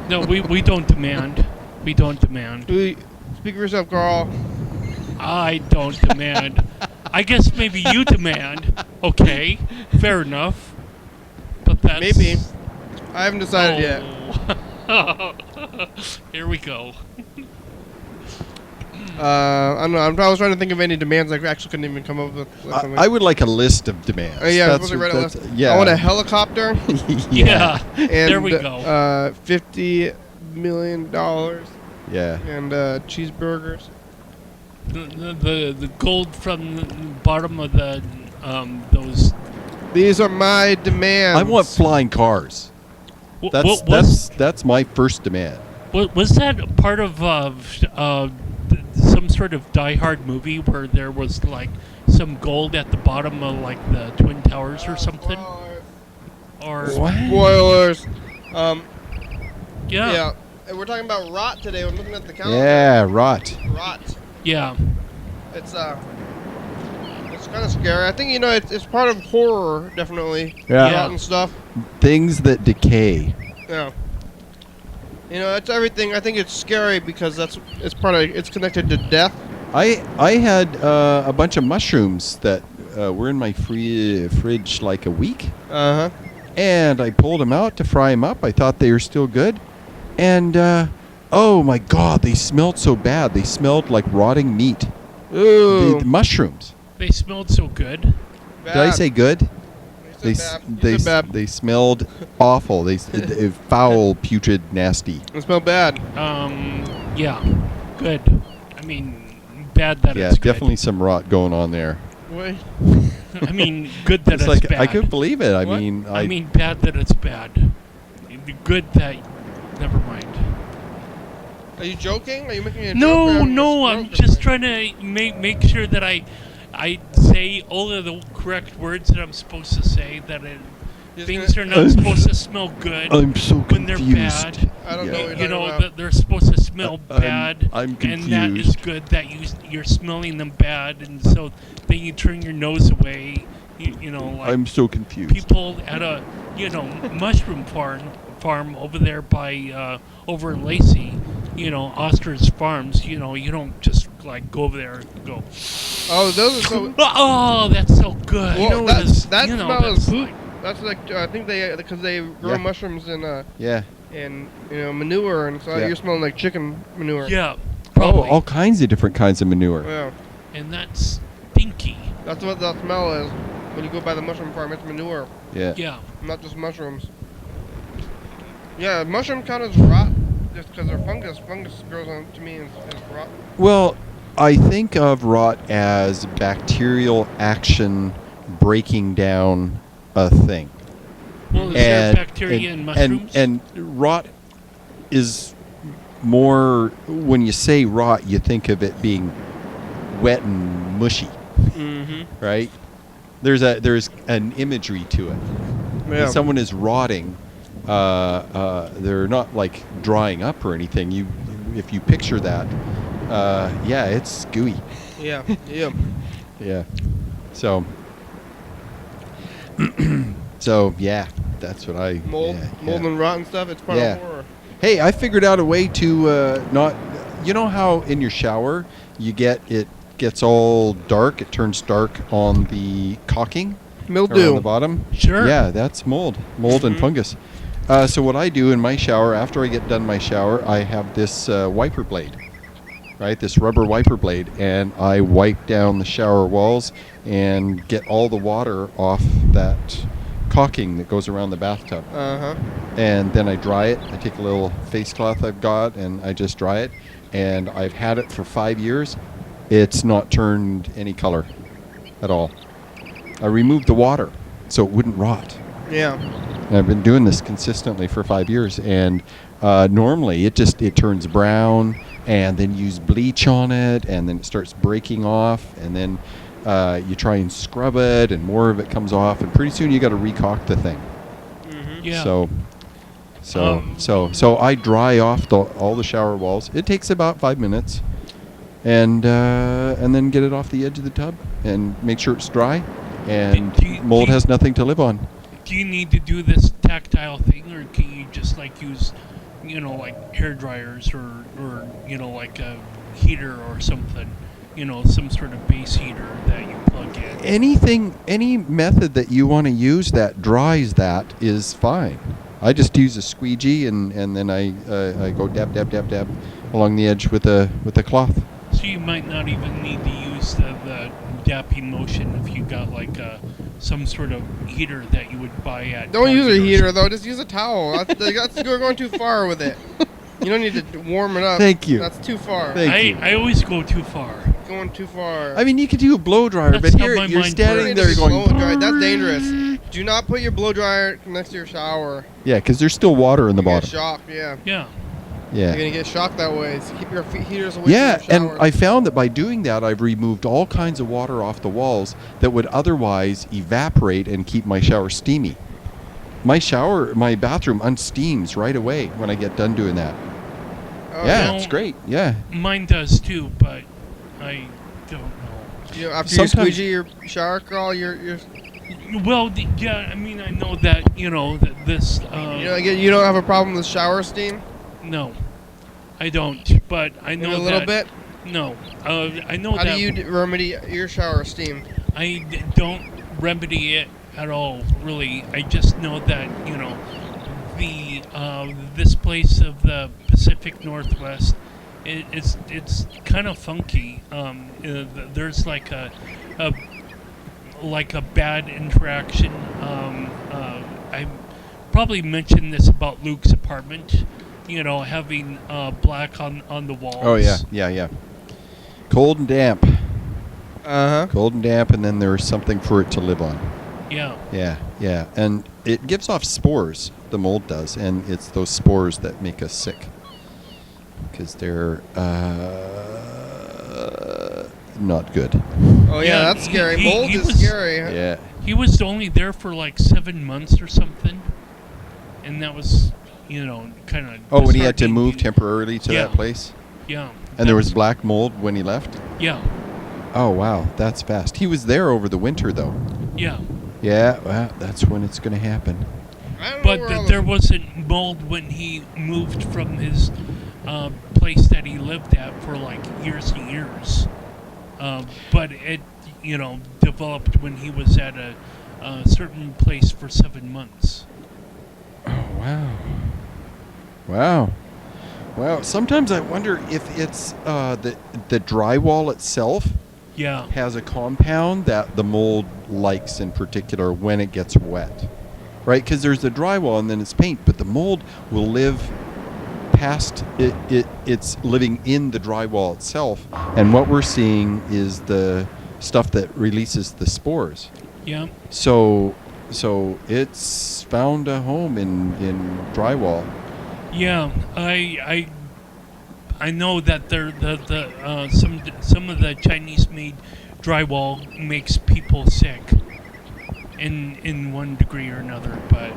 No, we don't demand. We don't demand. Speak for yourself, Carl. I don't demand. I guess maybe you demand. Okay, fair enough. But that's... Maybe. I haven't decided yet. Here we go. I don't know. I was trying to think of any demands I actually couldn't even come up with. Something. I would like a list of demands. Yeah, I was supposed to write a list. Yeah. I want a helicopter. Yeah. And, There we go. $50 million. Yeah. And cheeseburgers. The gold from the bottom of the those. These are my demands. I want flying cars. That's my first demand. Was that part of some sort of Die Hard movie where there was like some gold at the bottom of like the Twin Towers or something? Or Spoilers. Yeah. And we're talking about rot today. I'm looking at the calendar. Yeah, rot. Rot. Yeah. It's kind of scary. I think it's part of horror, definitely. Yeah. Rot and stuff. Things that decay. Yeah. It's everything. I think it's scary because it's connected to death. I had a bunch of mushrooms that were in my fridge like a week. Uh huh. And I pulled them out to fry them up. I thought they were still good. And, oh my God, they smelled so bad. They smelled like rotting meat. Ooh. The mushrooms. They smelled so good. Bad. Did I say good? You said bad. They smelled awful. They foul, putrid, nasty. They smell bad. Yeah. Good. I mean, bad that Yeah, it's good. definitely some rot going on there. Wait. I mean, good that It's it's like bad. I couldn't believe it. I What? mean, I mean, bad that it's bad. Good that... Never mind. Are you joking? Are you making a joke? Or having No, a I'm stroke or just something? trying to make sure that I say all of the correct words that I'm supposed to say, that Just things gonna- are not supposed to smell good I'm so when they're confused. bad. I don't know what You you're know, talking about. that they're supposed to smell bad, I'm and that is confused. good that you're smelling them bad, and so then you turn your nose away. You know, like I'm so confused. people at a mushroom farm over there by over in Lacey, Oster's Farms. You don't just like go over there and go, Oh, those are so. oh, that's so good. Well, what is- that you know, smells that's poop. like- That's like I think because they grow Yeah. mushrooms in Yeah. manure, and so Yeah. you're smelling like chicken manure. Yeah, Probably. all kinds of different kinds of manure. Yeah. And that's stinky. That's what that smell is. When you go by the mushroom farm, it's manure, Yeah. Yeah. not just mushrooms. Yeah, mushroom count as rot just because they're fungus. Fungus grows on to me as rot. Well, I think of rot as bacterial action breaking down a thing. Well, is there bacteria in mushrooms? And rot is more, when you say rot, you think of it being wet and mushy, Mm-hmm. right? There's an imagery to it. Yeah. When someone is rotting, they're not like drying up or anything. If you picture that, yeah, it's gooey. Yeah. Yeah. Yeah. So, so yeah, that's what I Mold, yeah, mold yeah. and rot and stuff. It's part Yeah. of horror. Hey, I figured out a way to not. You know how in your shower it gets all dark. It turns dark on the caulking around the Mildew. bottom. Sure. Yeah, that's mold and fungus. So what I do in my shower, after I get done my shower, I have this wiper blade, right? This rubber wiper blade, and I wipe down the shower walls and get all the water off that caulking that goes around the bathtub. Uh-huh. And then I dry it. I take a little face cloth I've got and I just dry it. And I've had it for 5 years. It's not turned any color at all. I removed the water so it wouldn't rot. Yeah. And I've been doing this consistently for 5 years. And normally it turns brown, and then you use bleach on it, and then it starts breaking off, and then you try and scrub it, and more of it comes off, and pretty soon you got to recaulk the thing. Mm-hmm. Yeah. So I dry off all the shower walls. It takes about 5 minutes, and then get it off the edge of the tub and make sure it's dry, and mold has nothing to live on. Do you need to do this tactile thing, or can you just like use, like hair dryers or like a heater or something, some sort of base heater that you plug in? Any method that you want to use that dries that is fine. I just use a squeegee and then I go dab along the edge with a cloth. So you might not even need to use the dapping motion if you got like some sort of heater that you would buy at. Don't use a Target or heater something. though. Just use a towel. You're going too far with it. You don't need to warm it up. Thank you. That's too far. Thank you. I always go too far. Going too far. I mean, you could do a blow dryer, That's but how here my you're mind standing works. there Blow going. dry. That's dangerous. Do not put your blow dryer next to your shower. Yeah, because there's still water in the You get bottom. shocked. Yeah. Yeah. You're Yeah. gonna get shocked that way. So keep your heaters away Yeah, from your and shower. I found that by doing that, I've removed all kinds of water off the walls that would otherwise evaporate and keep my shower steamy. My bathroom unsteams right away when I get done doing that. Oh, Yeah, no. it's great. Yeah. Mine does too, but I don't know. After Sometimes- you squeegee your shower crawl, you're Well, yeah, I mean, I know that, that this, you don't have a problem with shower steam? no, I don't, but I know Maybe a little that, bit? No, I know How that do you remedy your shower steam? don't remedy it at all, really. I just know that, this place of the Pacific Northwest, it's kind of funky. There's like a bad interaction. I probably mentioned this about Luke's apartment. Having black on the walls. Oh yeah. Cold and damp. Uh-huh. Cold and damp, and then there's something for it to live on. Yeah. Yeah, and it gives off spores. The mold does, and it's those spores that make us sick because they're not good. Oh yeah, Yeah, that's scary. he Mold is was- scary. Yeah. He was only there for like 7 months or something, and that was, kind of. Oh, when he had to move temporarily to Yeah. that place, Yeah. and there was black mold when he left. Yeah. Oh wow, that's fast. He was there over the winter though. Yeah. Yeah, well, that's when it's going to happen. I don't know But where all there wasn't mold when he moved from his place that he lived at for like years and years. But it, developed when he was at a certain place for 7 months. Oh wow. Wow. Wow. Sometimes I wonder if it's the drywall itself Yeah. has a compound that the mold likes in particular when it gets wet, right? Because there's the drywall and then it's paint, but the mold will live past it. It's living in the drywall itself, and what we're seeing is the stuff that releases the spores. Yeah. So it's found a home in drywall. Yeah. I know that some of the Chinese-made drywall makes people sick in one degree or another, but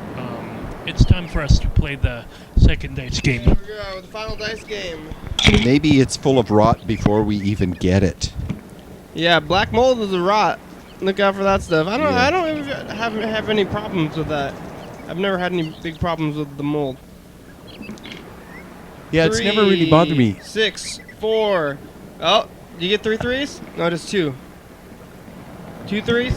it's time for us to play the second dice game. Here we go, the final dice game. Maybe it's full of rot before we even get it. Yeah, black mold is a rot. Look out for that stuff. I Yeah. don't even have any problems with that. I've never had any big problems with the mold. Yeah, it's never really bothered me. 3, 6, 4. Oh, you get 3 threes? No, just 2. 2 threes?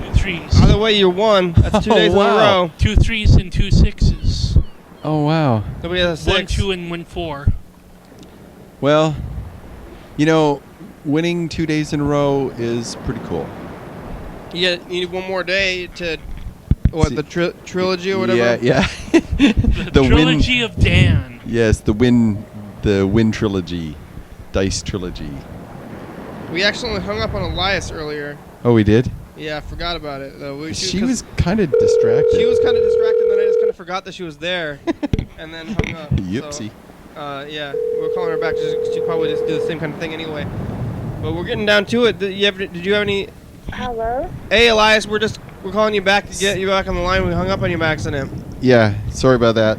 2 threes. Either way, you're 1. That's 2 Oh, days in a wow. row. 2 threes and 2 sixes. Oh, wow. Nobody has a 6. 1 2 and 1 4. Well, winning 2 days in a row is pretty cool. You need one more day to... What, See- the trilogy or whatever? Yeah. The trilogy of Dan. Yes, the win trilogy, dice trilogy. We actually hung up on Elias earlier. Oh, we did. Yeah, I forgot about it. Though. She was kind of distracted. She was kind of distracted, then I just kind of forgot that she was there, and then hung up. Yipsy. So, yeah, we're calling her back. She'd probably just do the same kind of thing anyway. But we're getting down to it. Did you have any? Hello? Hey, Elias, we're calling you back to get you back on the line. We hung up on you by accident. Yeah, sorry about that.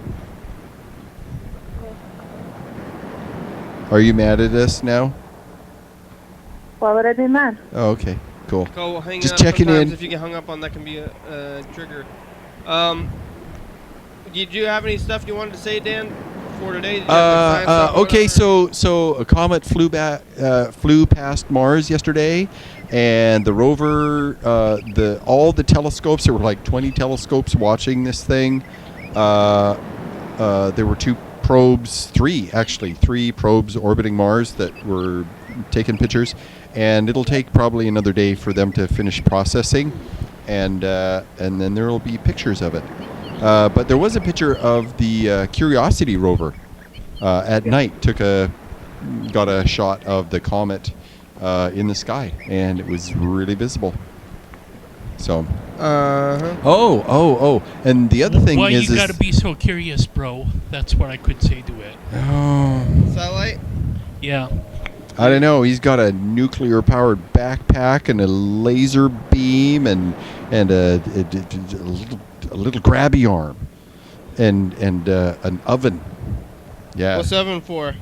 Are you mad at us now? Why would I be mad? Oh, okay, cool. Go hang Just up. checking Sometimes in. if you get hung up on, that can be a trigger. Did you have any stuff you wanted to say, Dan, for today? Did you have any science stuff, Okay, whatever? so a comet flew past Mars yesterday, and the rover, all the telescopes, there were like 20 telescopes watching this thing. There were three probes orbiting Mars that were taking pictures, and it'll take probably another day for them to finish processing, and then there will be pictures of it. But there was a picture of the Curiosity rover at night. Got a shot of the comet in the sky, and it was really visible. So. Oh, and the other thing Why is. you gotta be so curious, bro? That's what I could say to it. Oh. Satellite? Yeah. I don't know. He's got a nuclear-powered backpack and a laser beam and a little grabby arm and an oven. Yeah. What's 7 for?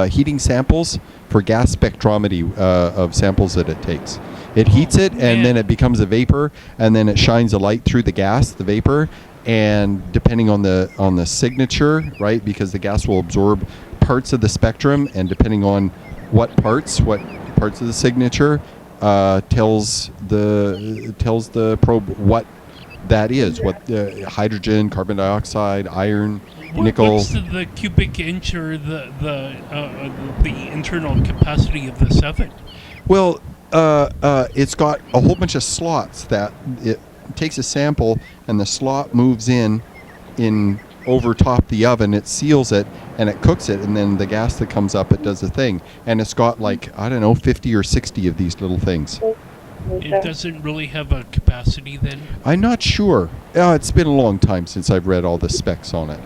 Heating samples for gas spectrometry of samples that it takes. It heats it, and man. then it becomes a vapor, and then it shines a light through the gas, the vapor, and depending on the signature, right? Because the gas will absorb parts of the spectrum, and depending on what parts of the signature tells the probe what that is, what hydrogen, carbon dioxide, iron, nickel. What's the cubic inch or the internal capacity of this oven? Well, it's got a whole bunch of slots that it takes a sample, and the slot moves in over top the oven. It seals it, and it cooks it, and then the gas that comes up, it does the thing. And it's got 50 or 60 of these little things. It doesn't really have a capacity then? I'm not sure. It's been a long time since I've read all the specs on it.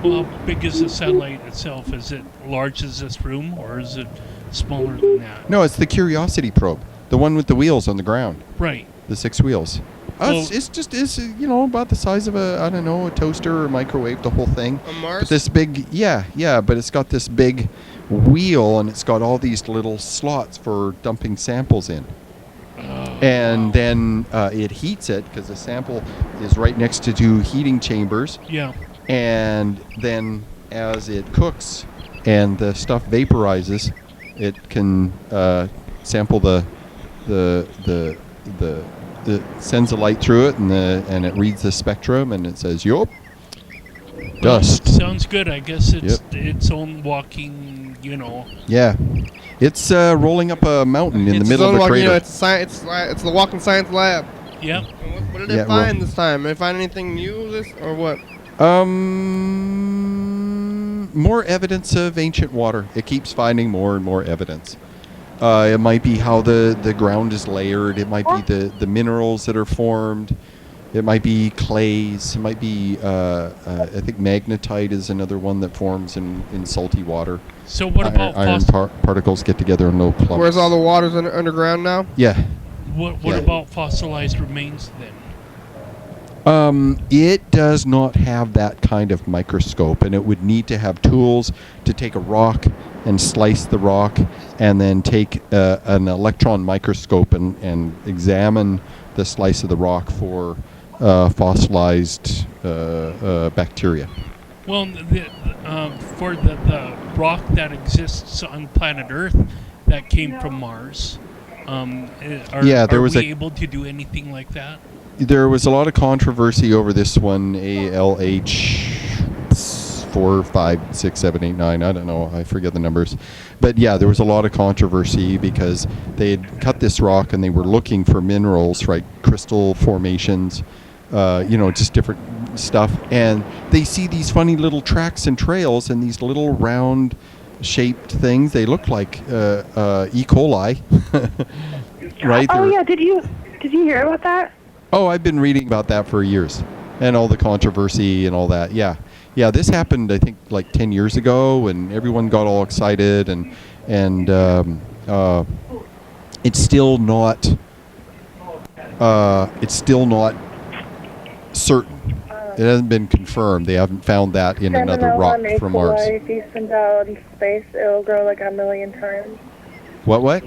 Well, how big is the satellite itself? Is it large as this room, or is it smaller than that? No, it's the Curiosity probe, the one with the wheels on the ground, Right. the 6 wheels. It's about the size of a toaster or a microwave, the whole thing. On Mars? But this big, but it's got this big wheel, and it's got all these little slots for dumping samples in. And then it heats it, because the sample is right next to 2 heating chambers. Yeah. And then as it cooks and the stuff vaporizes, it can sample the sends a light through it, and it reads the spectrum, and it says, yup, dust. Sounds good. I guess it's its own walking, Yeah. It's rolling up a mountain in the middle of a crater. It's the walking science lab. Yep. And what did it find this time? Did it find anything new or what? More evidence of ancient water. It keeps finding more and more evidence. It might be how the ground is layered. It might be the minerals that are formed. It might be clays. It might be, I think magnetite is another one that forms in salty water. So what about iron particles get together in low clumps. Where's all the waters underground now? Yeah. What about fossilized remains then? It does not have that kind of microscope, and it would need to have tools to take a rock and slice the rock, and then take an electron microscope and examine the slice of the rock for fossilized bacteria. Well, for the rock that exists on planet Earth that came from Mars, are we able to do anything like that? There was a lot of controversy over this one, ALH 4, 5, 6, 7, 8, 9. I don't know. I forget the numbers. But yeah, there was a lot of controversy because they had cut this rock and they were looking for minerals, right? Crystal formations, just different stuff. And they see these funny little tracks and trails and these little round shaped things. They look like E. coli, right? Oh, yeah. Did you hear about that? Oh, I've been reading about that for years, and all the controversy and all that. Yeah, this happened, I think, like 10 years ago, and everyone got all excited, and it's still not certain. It hasn't been confirmed. They haven't found that in another rock from Mars. If you send out in space, it'll grow like 1,000,000 times. What?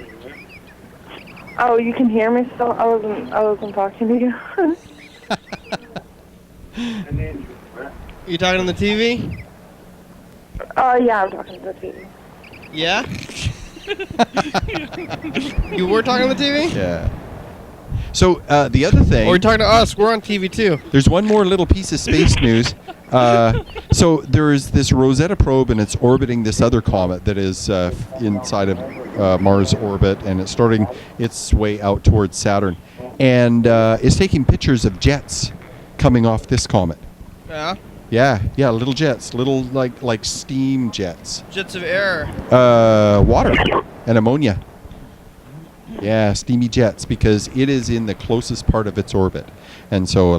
Oh, you can hear me still? I wasn't talking to you. You talking on the TV? Yeah, I'm talking to the TV. Yeah? You were talking on the TV? Yeah. So the other thing... Or you're talking to us. We're on TV too. There's one more little piece of space news. So there is this Rosetta probe, and it's orbiting this other comet that is inside of Mars orbit, and it's starting its way out towards Saturn. And it's taking pictures of jets coming off this comet. Yeah? Yeah, little jets, little like steam jets. Jets of air. Water and ammonia. Yeah, steamy jets, because it is in the closest part of its orbit. And so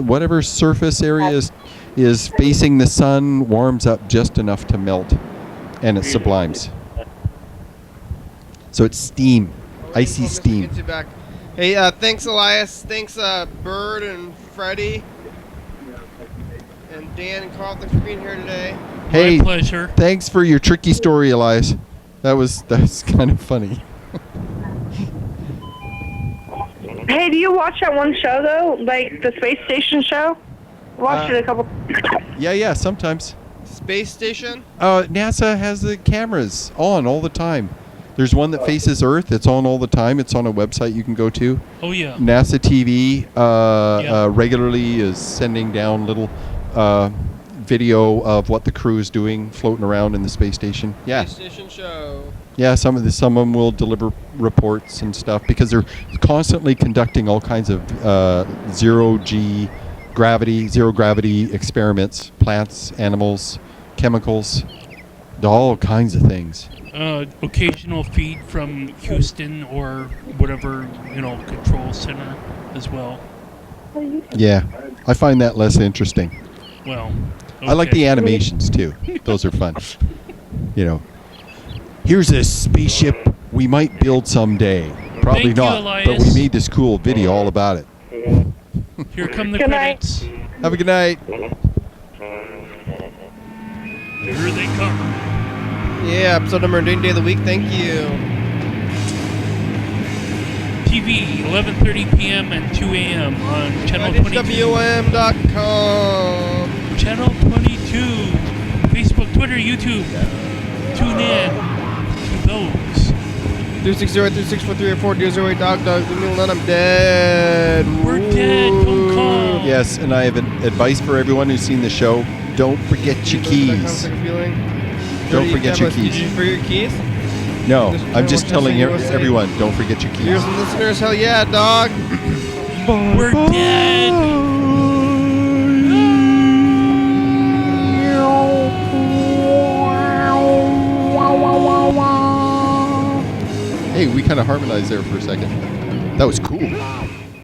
whatever surface area is facing the sun warms up just enough to melt, and it sublimes. So it's steam, icy steam. Get you back. Hey, thanks Elias. Thanks Bird and Freddie. And Dan and Carl, thanks for being here today. Hey, my pleasure. Thanks for your tricky story, Elias. That's kind of funny. Hey, do you watch that one show, though? Like the space station show? I watched it a couple... Yeah, sometimes. Space station? NASA has the cameras on all the time. There's one that faces Earth. It's on all the time. It's on a website you can go to. Oh, yeah. NASA TV regularly is sending down little video of what the crew is doing floating around in the space station. Yeah. Space station show. Yeah, some of them will deliver reports and stuff because they're constantly conducting all kinds of zero gravity experiments, plants, animals, chemicals, all kinds of things. Occasional feed from Houston or whatever, control center as well. Yeah, I find that less interesting. Well, okay. I like the animations too. Those are fun. Here's a spaceship we might build someday. Probably Thank you, not, Elias. but we made this cool video all about it. Here come the Good credits. Have a good night. Here they come. Yeah, episode number Day of the Week. Thank you. TV, 11:30 p.m. and 2 a.m. on Channel 22. YDHWM.com. Channel 22. Facebook, Twitter, YouTube. Tune in to those. 360-364-384-008 Dog. Leave me alone. I'm dead. We're dead. Don't call. Yes, and I have advice for everyone who's seen the show. Don't forget your That keys. kind of feeling. Don't forget your Did keys. you forget your keys? No, Just I'm just what telling Justin was saying. everyone, don't forget your Viewers keys. and listeners, hell yeah, dog. We're dead. Hey, we kind of harmonized there for a second. That was cool.